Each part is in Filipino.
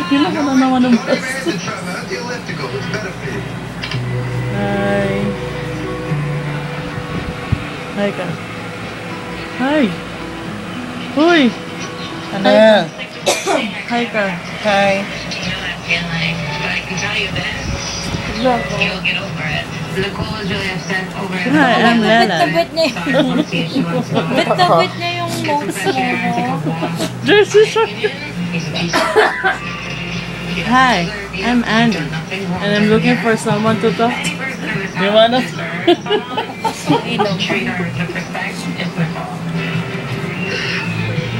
Kailan ka na naman ng bus? Hi. Hi ka. Hi. Uy. Ano? Hi ka. Hi. You'll get over it. Nicole is really upset over it. Hi, I'm Lala. Bet na bet niya yung monks mo. Jersey Shore. Hi, I'm Andy. And I'm looking for someone to talk to. You wanna?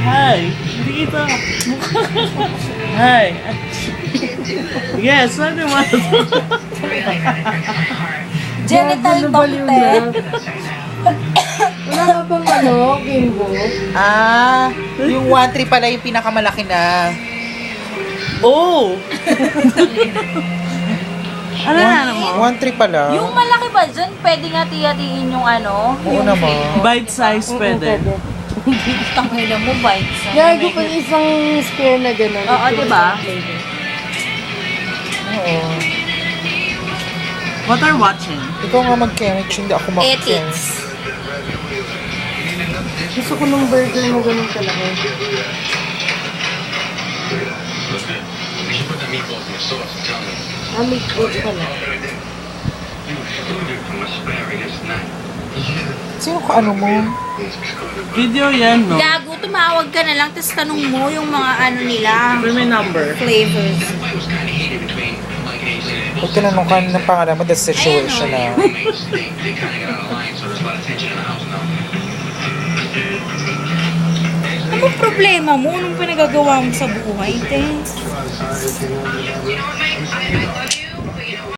Hi. Hindi kita. Hi. Yes, what do you want to talk? Genital doctor. Wala ka bang ano, Kimbo? Ah, yung 1-3 pala yung pinakamalaki na. Oh! Ano na mo? 1-3 pala. Yung malaki ba dyan, pwede nga tiyatiin yung ano? Oo naman. Bite size pwede. Tangina mo, bites. Gago pa isang square na gano'n. Oo, diba? Oo. What are you watching? Ikaw nga mag-chemistry, hindi ako mag-chemistry. Ethics. Gusto ko ng burger na gano'n kalaki. Meatballs pala. Sino ka ano mo? Video yan, no? Gago, tumawag ka na lang, tapos tanong mo yung mga ano nila, Give me number. flavors. Pag tinanong ka ng pangalan mo, the situation na. Ano problema mo? Anong pinagagawa mo sa buhay, te?